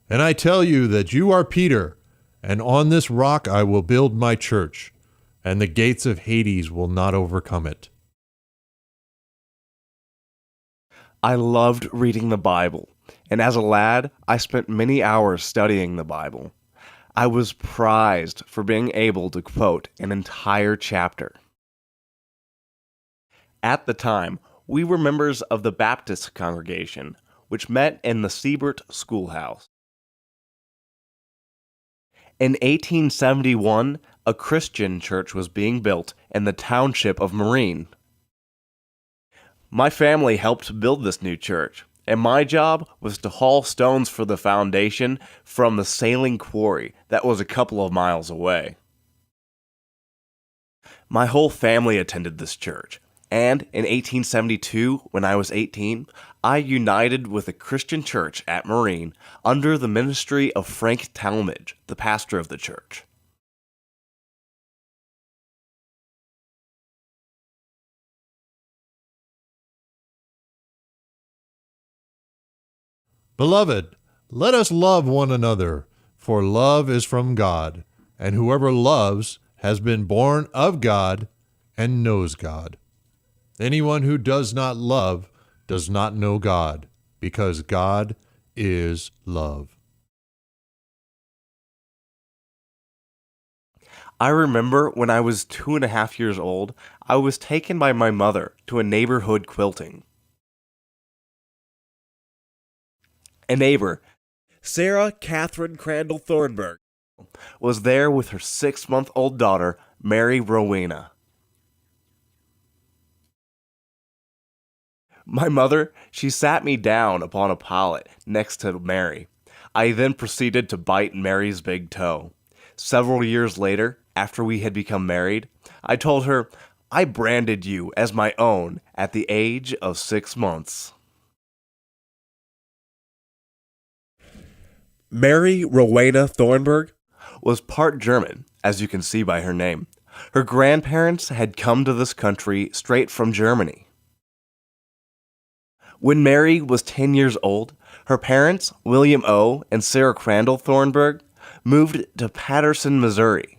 And I tell you that you are Peter, and on this rock I will build my church, and the gates of Hades will not overcome it. I loved reading the Bible, and as a lad, I spent many hours studying the Bible. I was prized for being able to quote an entire chapter. At the time, we were members of the Baptist congregation, which met in the Siebert Schoolhouse. In 1871, a Christian church was being built in the township of Marine. My family helped build this new church, and my job was to haul stones for the foundation from the sailing quarry that was a couple of miles away. My whole family attended this church, and in 1872, when I was 18, I united with a Christian church at Marine under the ministry of Frank Talmadge, the pastor of the church. Beloved, let us love one another, for love is from God, and whoever loves has been born of God and knows God. Anyone who does not love does not know God, because God is love. I remember when I was 2.5 years old, I was taken by my mother to a neighborhood quilting. A neighbor, Sarah Catherine Crandall Thornburg, was there with her 6-month-old daughter, Mary Rowena. My mother, she sat me down upon a pallet next to Mary. I then proceeded to bite Mary's big toe. Several years later, after we had become married, I told her, I branded you as my own at the age of 6 months. Mary Rowena Thornburg was part German, as you can see by her name. Her grandparents had come to this country straight from Germany. When Mary was 10 years old, her parents, William O. and Sarah Crandall Thornburg, moved to Patterson, Missouri.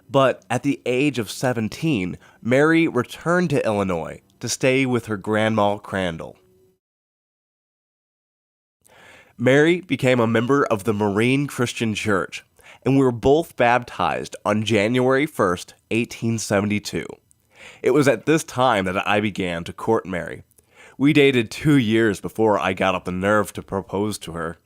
But at the age of 17, Mary returned to Illinois to stay with her grandma Crandall. Mary became a member of the Marine Christian Church, and we were both baptized on January 1st, 1872. It was at this time that I began to court Mary. We dated 2 years before I got up the nerve to propose to her.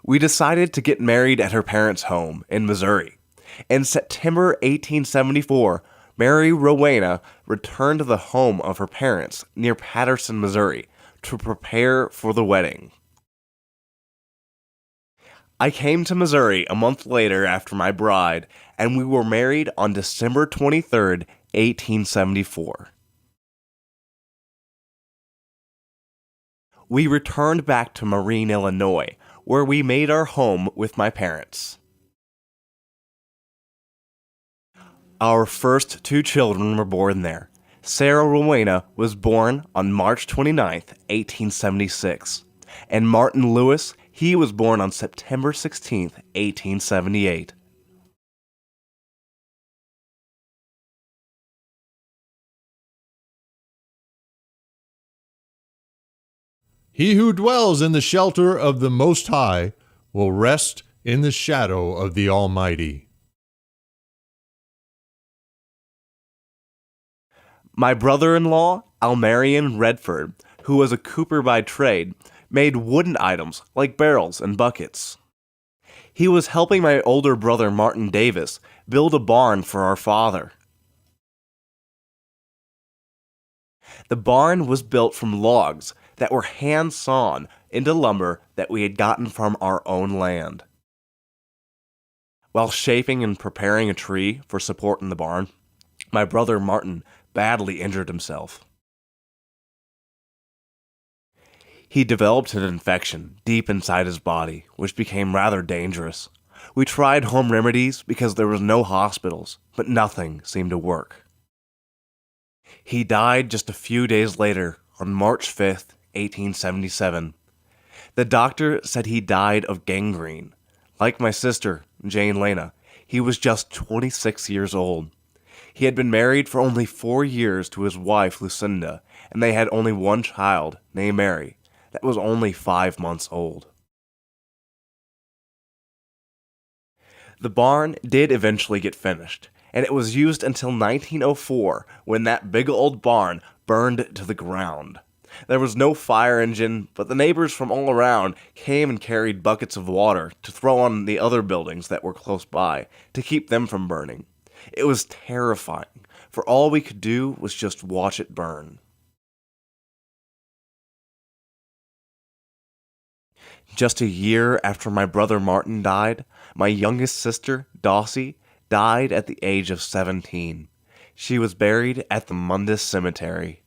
We decided to get married at her parents' home in Missouri. In September 1874, Mary Rowena returned to the home of her parents near Patterson, Missouri, to prepare for the wedding. I came to Missouri a month later after my bride, and we were married on December 23rd, 1874. We returned back to Marine, Illinois, where we made our home with my parents. Our first 2 children were born there. Sarah Rowena was born on March 29th, 1876, and Martin Lewis, he was born on September 16th, 1878. He who dwells in the shelter of the Most High will rest in the shadow of the Almighty. My brother-in-law, Almarian Redford, who was a cooper by trade, made wooden items like barrels and buckets. He was helping my older brother Martin Davis build a barn for our father. The barn was built from logs that were hand-sawn into lumber that we had gotten from our own land. While shaping and preparing a tree for support in the barn, my brother Martin badly injured himself. He developed an infection deep inside his body, which became rather dangerous. We tried home remedies because there was no hospitals, but nothing seemed to work. He died just a few days later on March 5th, 1877. The doctor said he died of gangrene. Like my sister, Jane Lena, he was just 26 years old. He had been married for only 4 years to his wife, Lucinda, and they had only one child, named Mary, that was only 5 months old. The barn did eventually get finished, and it was used until 1904 when that big old barn burned to the ground. There was no fire engine, but the neighbors from all around came and carried buckets of water to throw on the other buildings that were close by to keep them from burning. It was terrifying, for all we could do was just watch it burn. Just a year after my brother Martin died, my youngest sister, Dossie, died at the age of 17. She was buried at the Mundus Cemetery.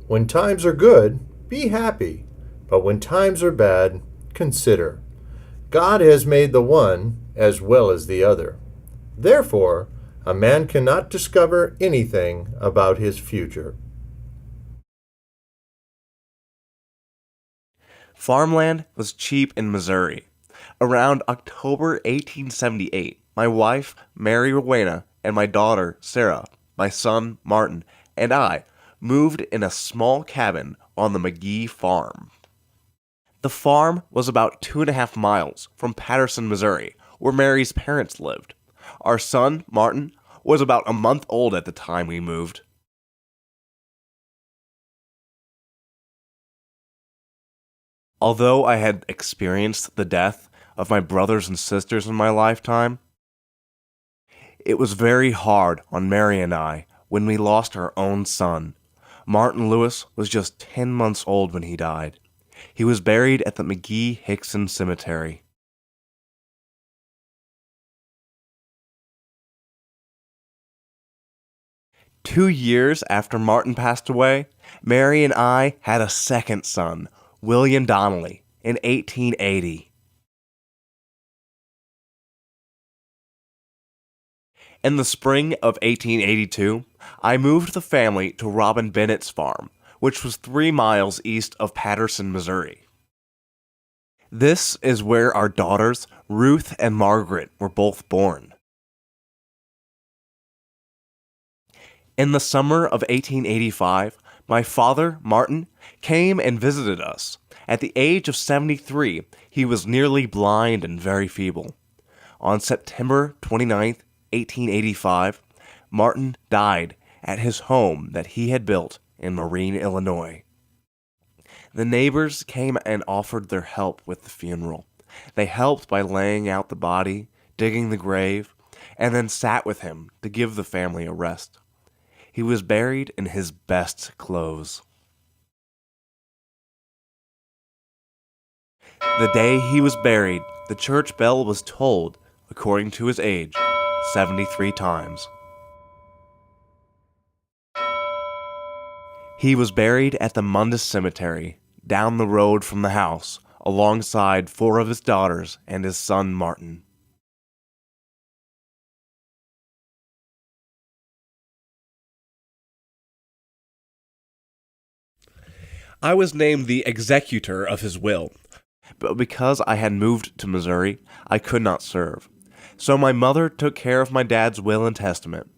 When times are good, be happy. But when times are bad, consider. God has made the one as well as the other. Therefore, a man cannot discover anything about his future. Farmland was cheap in Missouri. Around October 1878, my wife, Mary Rowena, and my daughter, Sarah, my son, Martin, and I moved in a small cabin on the McGee farm. The farm was about 2.5 miles from Patterson, Missouri, where Mary's parents lived. Our son, Martin, was about a month old at the time we moved. Although I had experienced the death of my brothers and sisters in my lifetime, it was very hard on Mary and I when we lost our own son. Martin Lewis was just 10 months old when he died. He was buried at the McGee-Hickson Cemetery. Two years after Martin passed away, Mary and I had a second son, William Donnelly, in 1880. In the spring of 1882, I moved the family to Robin Bennett's farm, which was 3 miles east of Patterson, Missouri. This is where our daughters, Ruth and Margaret, were both born. In the summer of 1885, my father, Martin, came and visited us. At the age of 73, he was nearly blind and very feeble. On September 29th, 1885, Martin died at his home that he had built in Marine, Illinois. The neighbors came and offered their help with the funeral. They helped by laying out the body, digging the grave, and then sat with him to give the family a rest. He was buried in his best clothes. The day he was buried, the church bell was tolled, according to his age, 73 times. He was buried at the Mundus Cemetery, down the road from the house, alongside 4 of his daughters and his son Martin. I was named the executor of his will, but because I had moved to Missouri, I could not serve. So my mother took care of my dad's will and testament.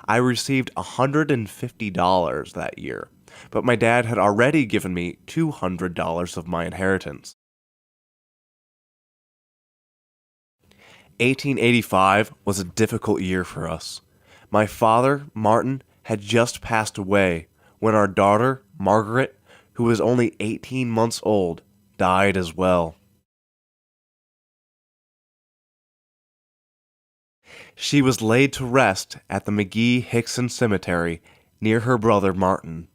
I received $150 that year, but my dad had already given me $200 of my inheritance. 1885 was a difficult year for us. My father, Martin, had just passed away when our daughter, Margaret, who was only 18 months old, died as well. She was laid to rest at the McGee-Hickson Cemetery near her brother Martin.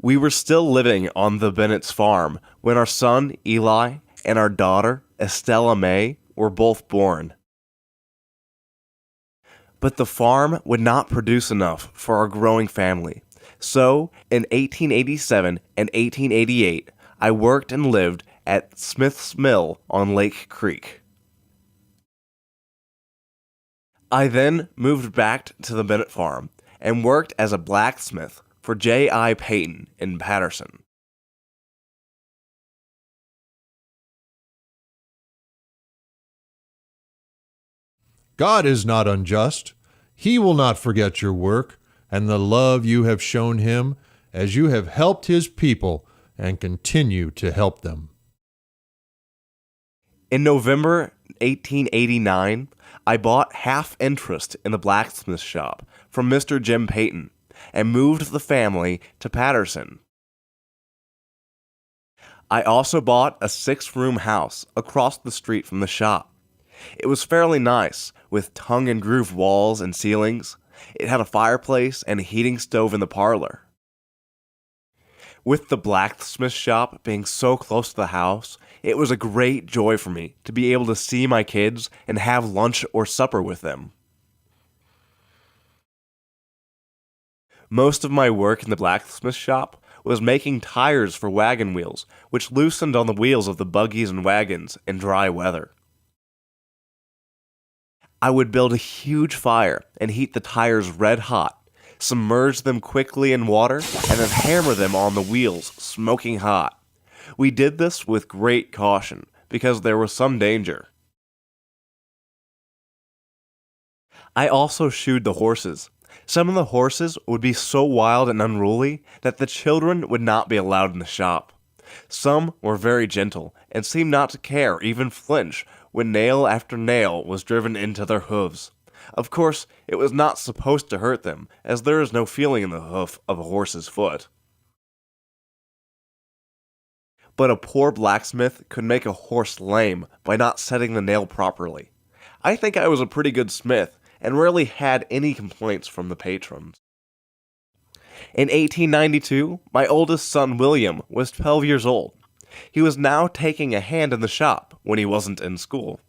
We were still living on the Bennett's farm when our son Eli and our daughter Estella May were both born. But the farm would not produce enough for our growing family. So, in 1887 and 1888, I worked and lived at Smith's Mill on Lake Creek. I then moved back to the Bennett farm and worked as a blacksmith for J.I. Payton in Patterson. God is not unjust. He will not forget your work and the love you have shown him as you have helped his people and continue to help them. In November 1889, I bought half interest in the blacksmith shop from Mr. Jim Payton and moved the family to Patterson. I also bought a 6-room house across the street from the shop. It was fairly nice, with tongue and groove walls and ceilings. It had a fireplace and a heating stove in the parlor. With the blacksmith shop being so close to the house, it was a great joy for me to be able to see my kids and have lunch or supper with them. Most of my work in the blacksmith shop was making tires for wagon wheels, which loosened on the wheels of the buggies and wagons in dry weather. I would build a huge fire and heat the tires red hot, submerge them quickly in water, and then hammer them on the wheels, smoking hot. We did this with great caution because there was some danger. I also shoed the horses. Some of the horses would be so wild and unruly that the children would not be allowed in the shop. Some were very gentle and seemed not to care, even flinch, when nail after nail was driven into their hooves. Of course, it was not supposed to hurt them, as there is no feeling in the hoof of a horse's foot. But a poor blacksmith could make a horse lame by not setting the nail properly. I think I was a pretty good smith, and rarely had any complaints from the patrons. In 1892, my oldest son William was 12 years old. He was now taking a hand in the shop when he wasn't in school.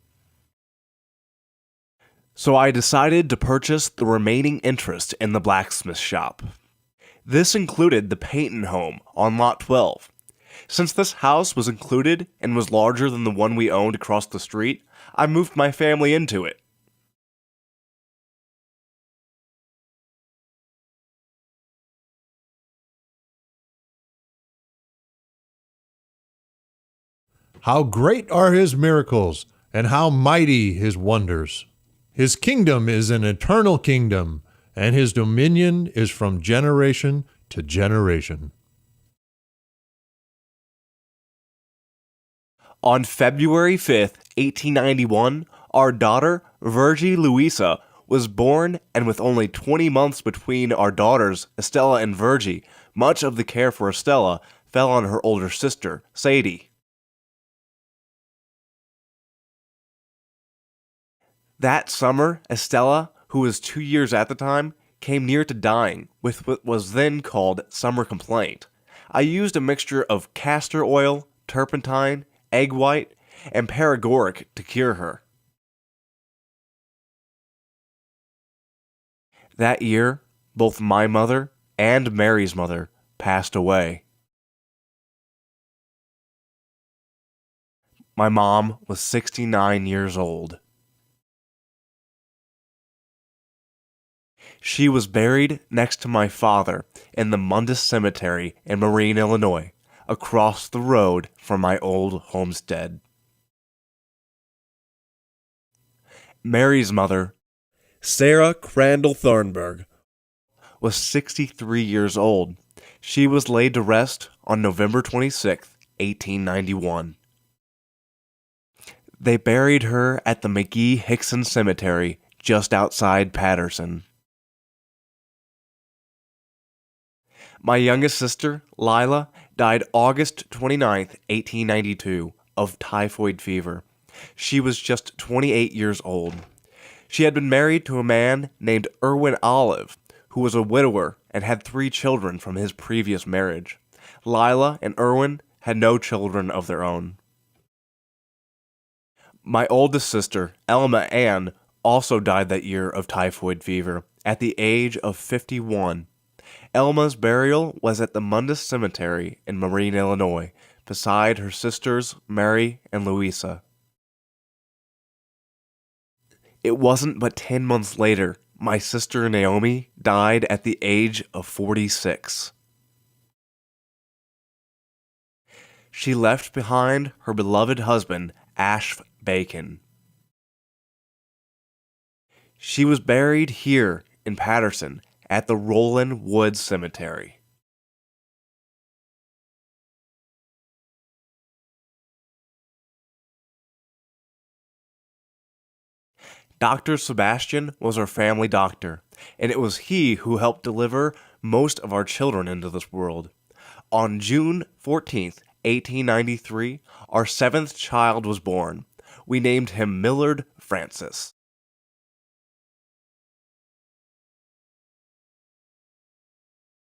So I decided to purchase the remaining interest in the blacksmith shop. This included the Payton home on Lot 12. Since this house was included and was larger than the one we owned across the street, I moved my family into it. How great are his miracles, and how mighty his wonders! His kingdom is an eternal kingdom, and his dominion is from generation to generation. On February 5th, 1891, our daughter, Virgie Louisa, was born, and with only 20 months between our daughters, Estella and Virgie, much of the care for Estella fell on her older sister, Sadie. That summer, Estella, who was 2 years at the time, came near to dying with what was then called summer complaint. I used a mixture of castor oil, turpentine, egg white, and paregoric to cure her. That year, both my mother and Mary's mother passed away. My mom was 69 years old. She was buried next to my father in the Mundus Cemetery in Marine, Illinois, across the road from my old homestead. Mary's mother, Sarah Crandall Thornburg, was 63 years old. She was laid to rest on November 26, 1891. They buried her at the McGee-Hickson Cemetery just outside Patterson. My youngest sister, Lila, died August 29, 1892, of typhoid fever. She was just 28 years old. She had been married to a man named Irwin Olive, who was a widower and had 3 children from his previous marriage. Lila and Irwin had no children of their own. My oldest sister, Elma Ann, also died that year of typhoid fever at the age of 51. Elma's burial was at the Mundus Cemetery in Marine, Illinois, beside her sisters Mary and Louisa. It wasn't but 10 months later, my sister Naomi died at the age of 46. She left behind her beloved husband, Ash Bacon. She was buried here in Patterson at the Roland Woods Cemetery. Dr. Sebastian was our family doctor, and it was he who helped deliver most of our children into this world. On June 14th, 1893, our seventh child was born. We named him Millard Francis.